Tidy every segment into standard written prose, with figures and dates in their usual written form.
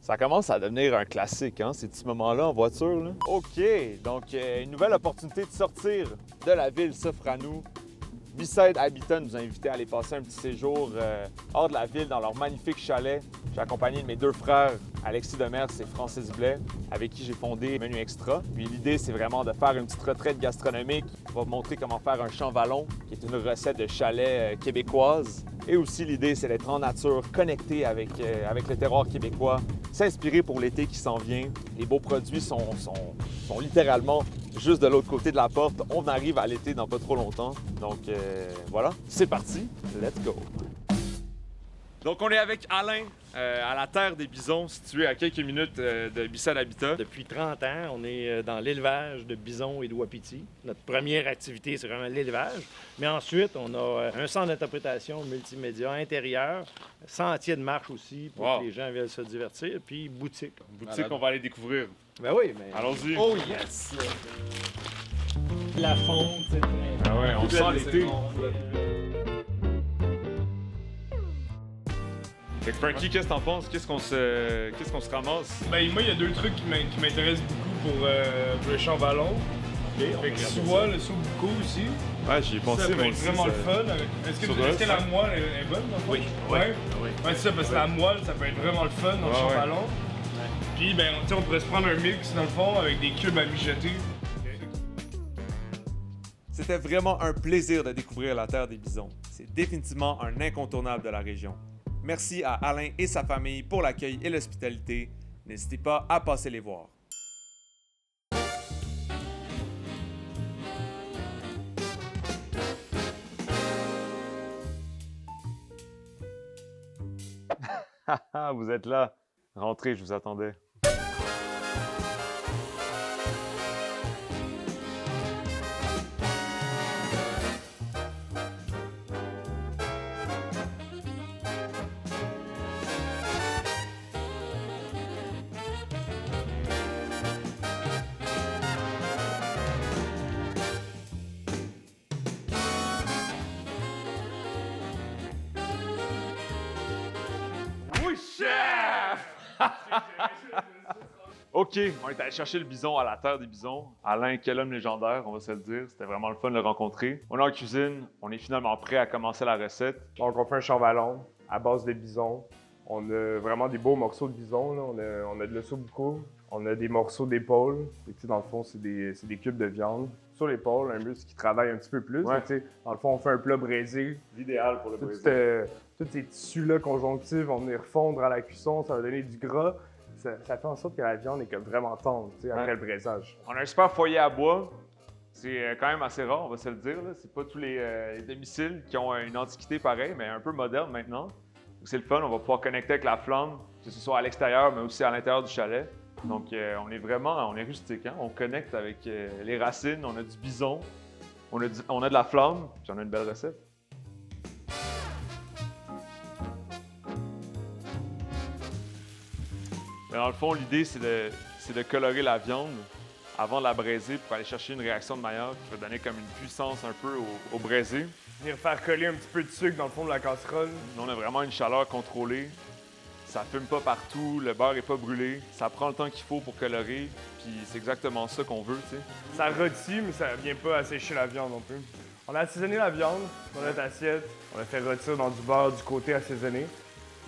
Ça commence à devenir un classique, hein, ces petits moments-là en voiture. Là. OK, donc une nouvelle opportunité de sortir de la ville s'offre à nous. B-Side Habitat nous a invités à aller passer un petit séjour hors de la ville dans leur magnifique chalet. J'ai accompagné de mes deux frères, Alexis Demers et Francis Blais, avec qui j'ai fondé Menu Extra. Puis l'idée, c'est vraiment de faire une petite retraite gastronomique. On va vous montrer comment faire un champ-vallon, qui est une recette de chalet québécoise. Et aussi, l'idée, c'est d'être en nature, connecté avec le terroir québécois, s'inspirer pour l'été qui s'en vient. Les beaux produits sont littéralement juste de l'autre côté de la porte. On arrive à l'été dans pas trop longtemps. Donc voilà, c'est parti, let's go! Donc on est avec Alain à la terre des bisons, située à quelques minutes de B-Side Habitat. Depuis 30 ans, on est dans l'élevage de bisons et de wapitis. Notre première activité, c'est vraiment l'élevage. Mais ensuite, on a un centre d'interprétation multimédia intérieur, sentier de marche aussi pour que les gens viennent se divertir, puis boutique. Boutique qu'on va aller découvrir. Ben oui, mais... Allons-y. Oh yes! La fonte, c'est vrai. Ah ouais, on sent l'été. Fait que Frankie, qu'est-ce que t'en penses? Qu'est-ce qu'on se ramasse? Ben, moi, il y a deux trucs qui m'intéressent beaucoup pour le champ-vallon. Fait que soit le Sobuco aussi. Ouais, j'y ai pensé, Ça peut moi être aussi. vraiment le fun. Est-ce que la moelle est bonne dans le fond? Oui. Ouais, c'est ça, parce que la moelle, ça peut être vraiment le fun dans le champ-ballon. Puis, ben, on pourrait se prendre un mix dans le fond avec des cubes à mijoter. C'était vraiment un plaisir de découvrir la terre des bisons. C'est définitivement un incontournable de la région. Merci à Alain et sa famille pour l'accueil et l'hospitalité. N'hésitez pas à passer les voir. Vous êtes là. Rentrez, je vous attendais. Oui, chef! OK, on est allé chercher le bison à la terre des bisons. Alain, quel homme légendaire, on va se le dire. C'était vraiment le fun de le rencontrer. On est en cuisine, on est finalement prêt à commencer la recette. Donc, on fait un champ-ballon à base de bison. On a vraiment des beaux morceaux de bison. Là. On a de l'ossobuco, on a des morceaux d'épaule. Dans le fond, c'est des cubes de viande. Sur l'épaule, un muscle qui travaille un petit peu plus. Ouais. Dans le fond, on fait un plat braisé. L'idéal pour le Tous brésil. ces tissus-là conjonctifs vont venir fondre à la cuisson, ça va donner du gras. Ça fait en sorte que la viande est comme vraiment tendre après le braisage. On a un super foyer à bois. C'est quand même assez rare, on va se le dire. C'est pas tous les domiciles qui ont une antiquité pareille, mais un peu moderne maintenant. C'est le fun, on va pouvoir connecter avec la flamme, que ce soit à l'extérieur, mais aussi à l'intérieur du chalet. Donc on est rustique, hein? On connecte avec les racines, on a du bison, on a de la flamme, puis on a une belle recette. Mais dans le fond, l'idée, c'est de colorer la viande avant de la braiser pour aller chercher une réaction de Maillard qui va donner comme une puissance un peu au braisé. Venir faire coller un petit peu de sucre dans le fond de la casserole. Nous, on a vraiment une chaleur contrôlée. Ça fume pas partout, le beurre est pas brûlé. Ça prend le temps qu'il faut pour colorer, puis c'est exactement ça qu'on veut, tu sais. Ça rôtit, mais ça vient pas assécher la viande non plus. On a assaisonné la viande sur notre assiette. On a fait rôtir dans du beurre du côté assaisonné.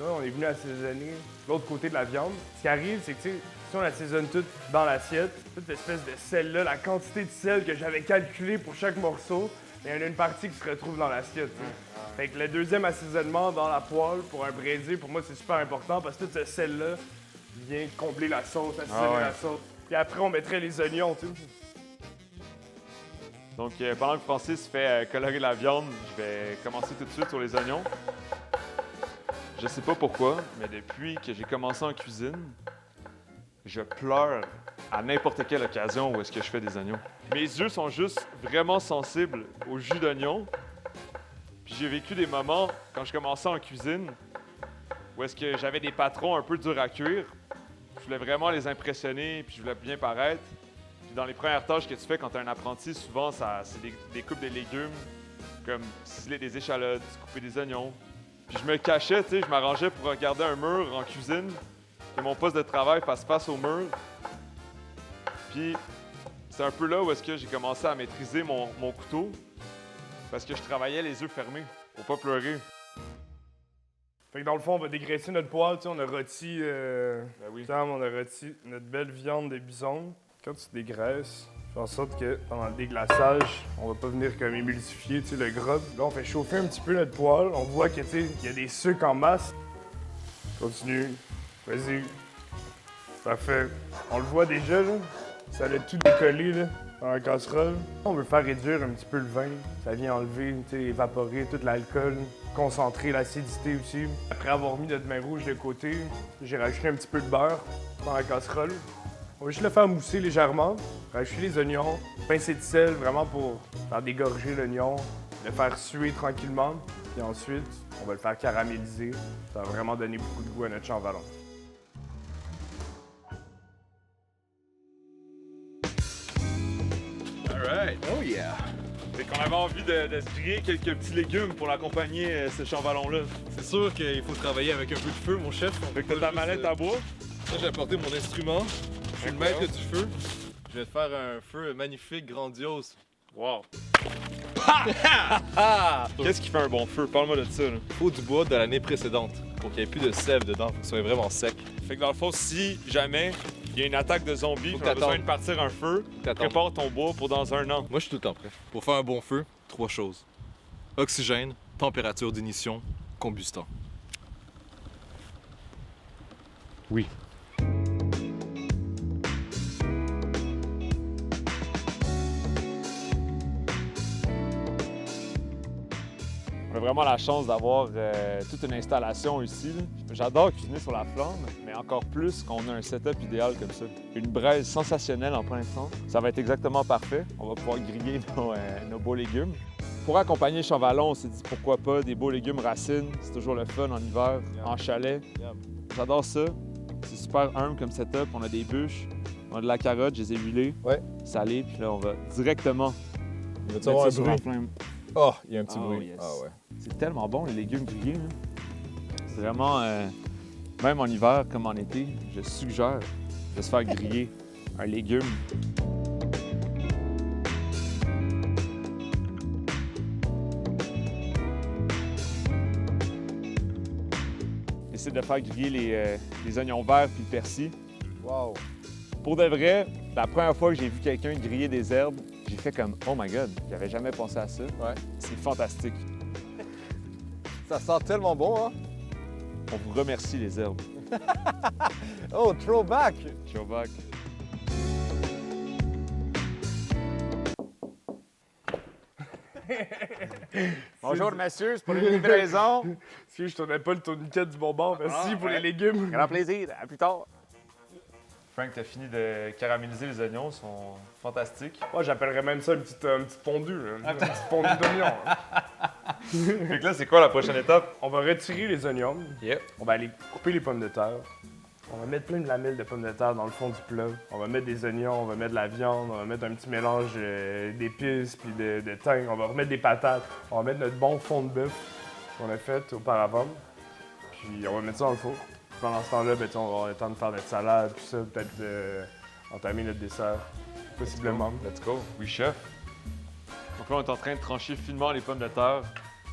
Là, on est venu assaisonner l'autre côté de la viande. Ce qui arrive, c'est que si on assaisonne tout dans l'assiette, toute l'espèce de sel-là, la quantité de sel que j'avais calculé pour chaque morceau, il y en a une partie qui se retrouve dans l'assiette. Fait que le deuxième assaisonnement dans la poêle pour un braisé, pour moi, c'est super important parce que tout ce sel-là vient combler la sauce, assaisonner la sauce. Puis après, on mettrait les oignons, tu sais. Donc pendant que Francis fait colorer la viande, je vais commencer tout de suite sur les oignons. Je sais pas pourquoi, mais depuis que j'ai commencé en cuisine, je pleure à n'importe quelle occasion où est-ce que je fais des oignons. Mes yeux sont juste vraiment sensibles au jus d'oignon. Puis j'ai vécu des moments quand je commençais en cuisine où est-ce que j'avais des patrons un peu durs à cuire. Je voulais vraiment les impressionner, puis je voulais bien paraître. Puis dans les premières tâches que tu fais quand tu es un apprenti, souvent c'est des coupes de légumes, comme ciseler des échalotes, couper des oignons. Puis je me cachais, tu sais, je m'arrangeais pour regarder un mur en cuisine que mon poste de travail fasse face au mur. Puis c'est un peu là où est-ce que j'ai commencé à maîtriser mon couteau. Parce que je travaillais les yeux fermés, pour pas pleurer. Fait que dans le fond, on va dégraisser notre poêle. Tu sais, on a rôti, oui. Sam, on a rôti notre belle viande de bison. Quand tu dégraisses, fais en sorte que pendant le déglaçage, on va pas venir comme émulsifier, tu sais, le gras. Là, on fait chauffer un petit peu notre poêle. On voit que, tu sais, il y a des sucres en masse. Continue. Vas-y. Parfait. On le voit déjà, là. Ça a tout décollé, là, dans la casserole. On veut faire réduire un petit peu le vin. Ça vient enlever, tu sais, évaporer tout l'alcool, concentrer l'acidité aussi. Après avoir mis notre vin rouge de côté, j'ai rajouté un petit peu de beurre dans la casserole. On va juste le faire mousser légèrement, rajouter les oignons, pincer de sel vraiment pour faire dégorger l'oignon, le faire suer tranquillement. Puis ensuite, on va le faire caraméliser. Ça va vraiment donner beaucoup de goût à notre champ-vallon. Alright. Oh yeah! Fait qu'on avait envie de se griller quelques petits légumes pour l'accompagner, ce champ-vallon-là. C'est sûr qu'il faut travailler avec un peu de feu, mon chef. Fait que t'as ta mallette à bois. Ça, j'ai apporté mon instrument. Je suis le maître du feu. Je vais te faire un feu magnifique, grandiose. Wow. Qu'est-ce qui fait un bon feu? Parle-moi de ça. Là. Il faut du bois de l'année précédente pour qu'il n'y ait plus de sève dedans, pour que ce soit vraiment sec. Fait que dans le fond, si jamais il y a une attaque de zombies, Faut que tu as besoin t'attendes. de partir un feu, T'attends. prépare ton bois pour dans un an. Moi, je suis tout le temps prêt. Pour faire un bon feu, 3 choses. Oxygène, température d'ignition, combustant. Oui. On a vraiment la chance d'avoir toute une installation ici. Là. J'adore cuisiner sur la flamme, mais encore plus qu'on a un setup idéal comme ça. Une braise sensationnelle en plein centre. Ça va être exactement parfait. On va pouvoir griller nos beaux légumes. Pour accompagner le champ-vallon, on s'est dit pourquoi pas des beaux légumes racines. C'est toujours le fun en hiver, en chalet. J'adore ça. C'est super humble comme setup. On a des bûches, on a de la carotte, je les ai huilées, salées, puis là on va directement mettre ça sur la flamme. Oh, il y a un petit Oh, bruit. yes. Ah ouais. C'est tellement bon les légumes grillés. Là. C'est vraiment, même en hiver comme en été, je suggère de se faire griller un légume. J'essaie de faire griller les oignons verts puis le persil. Wow. Pour de vrai, la première fois que j'ai vu quelqu'un griller des herbes, j'ai fait comme « Oh my God, j'avais jamais pensé à ça. » Ouais. C'est fantastique. Ça sent tellement bon, hein? On vous remercie les herbes. Oh, throwback! Throwback. Bonjour messieurs, c'est pour une livraison. Si je tournais pas le tourniquet du bon bord, merci pour les légumes. Grand plaisir, à plus tard. Frank, t'as fini de caraméliser les oignons, ils sont fantastiques. Moi, j'appellerais même ça une petite fondue, là. Une petite fondue d'oignons. Fait que là, c'est quoi la prochaine étape? On va retirer les oignons. Yep. On va aller couper les pommes de terre. On va mettre plein de lamelles de pommes de terre dans le fond du plat. On va mettre des oignons, on va mettre de la viande, on va mettre un petit mélange d'épices puis de thym. On va remettre des patates. On va mettre notre bon fond de bœuf qu'on a fait auparavant. Puis on va mettre ça dans le four. Pendant ce temps-là, ben, on va avoir le temps de faire notre salade, tout ça, peut-être entamer notre dessert, possiblement. Let's go. Oui, chef. Donc là, on est en train de trancher finement les pommes de terre.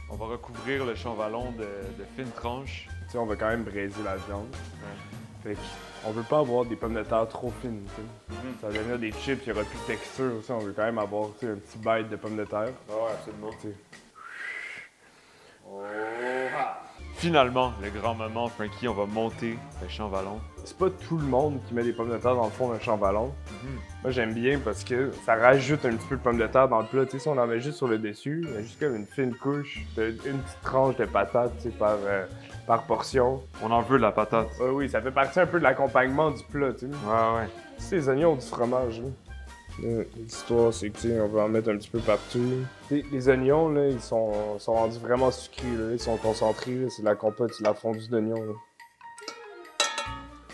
On va recouvrir le champ-vallon de fines tranches. Tu sais, on va quand même braiser la viande. Fait qu'on veut pas avoir des pommes de terre trop fines, tu sais. Ça va devenir des chips, il n'y aura plus de texture. Tu sais, on veut quand même avoir tu sais, un petit bite de pommes de terre. Ouais, absolument. Tu sais. Finalement, le grand moment, Frankie, on va monter le champ-vallon. C'est pas tout le monde qui met des pommes de terre dans le fond d'un champ-vallon. Moi, j'aime bien parce que ça rajoute un petit peu de pommes de terre dans le plat. Tu sais, si on en met juste sur le dessus, il y a juste comme une fine couche, une petite tranche de patate, tu sais, par portion. On en veut de la patate. Oui, ça fait partie un peu de l'accompagnement du plat, tu sais. Ouais. Tu sais, les oignons ont du fromage, là. L'histoire, c'est que, tu sais, on va en mettre un petit peu partout. Tu sais, les oignons, là, ils sont rendus vraiment sucrés, là. Ils sont concentrés, là. C'est de la compote, c'est de la fondue d'oignons, là.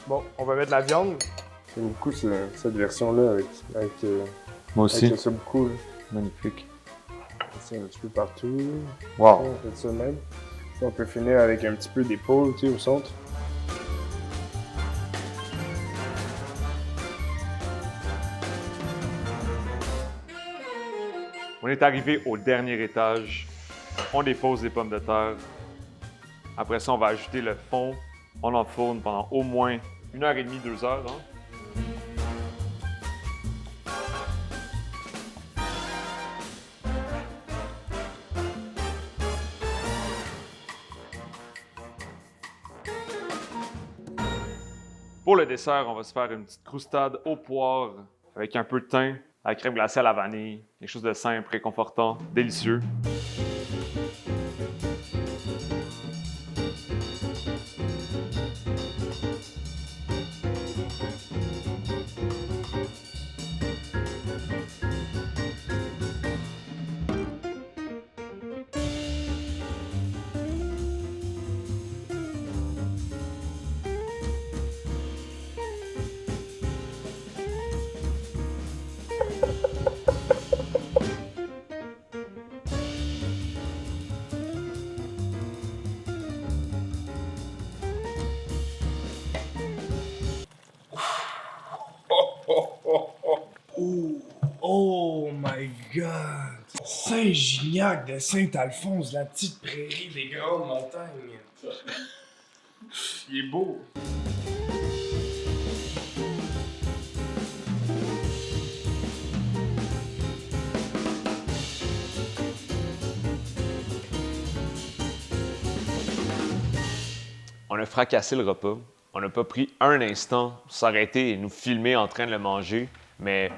Bon, on va mettre la viande. J'aime beaucoup cette version-là avec Moi avec ça beaucoup, là. Magnifique. C'est un petit peu partout. Wow. On fait ça de même. On peut finir avec un petit peu d'épaule, tu sais, au centre. On est arrivé au dernier étage. On dépose les pommes de terre. Après ça, on va ajouter le fond. On enfourne pendant au moins 1h30, 2 heures. Hein? Pour le dessert, on va se faire une petite croustade aux poires avec un peu de thym, la crème glacée à la vanille. Quelque chose de simple, réconfortant, délicieux. Oh my god! Saint-Gignac de Saint-Alphonse, la petite prairie des grandes montagnes. Il est beau. On a fracassé le repas. On n'a pas pris un instant pour s'arrêter et nous filmer en train de le manger, mais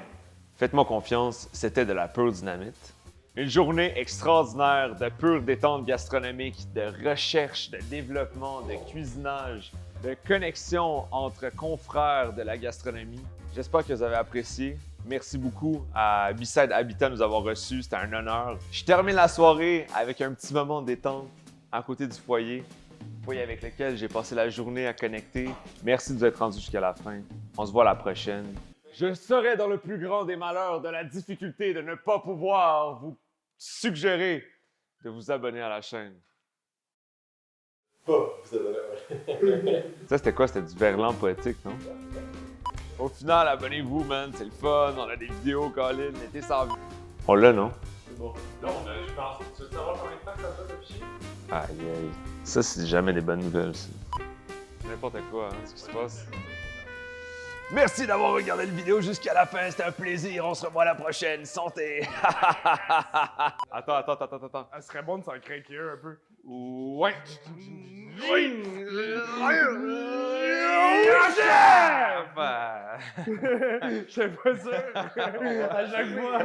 faites-moi confiance, c'était de la pure dynamite. Une journée extraordinaire de pure détente gastronomique, de recherche, de développement, de cuisinage, de connexion entre confrères de la gastronomie. J'espère que vous avez apprécié. Merci beaucoup à B-Side Habitat de nous avoir reçus, c'était un honneur. Je termine la soirée avec un petit moment de détente à côté du foyer avec lequel j'ai passé la journée à connecter. Merci de vous être rendu jusqu'à la fin. On se voit la prochaine. Je serais dans le plus grand des malheurs de la difficulté de ne pas pouvoir vous suggérer de vous abonner à la chaîne. Ça, c'était quoi? C'était du verlan poétique, non? Au final, abonnez-vous, man. C'est le fun. On a des vidéos, Colin. L'été sans vie. On l'a, non? C'est bon. Là, je pense. Tu veux savoir combien de temps ça va d'afficher? Aïe, aïe. Ça, c'est jamais des bonnes nouvelles, ça. N'importe quoi, hein, ce qui se passe. Merci d'avoir regardé la vidéo jusqu'à la fin. C'était un plaisir. On se revoit la prochaine. Santé! Attends. Ça serait bon de s'en craquer un peu. Ouais. Je sais pas sûr. À chaque fois.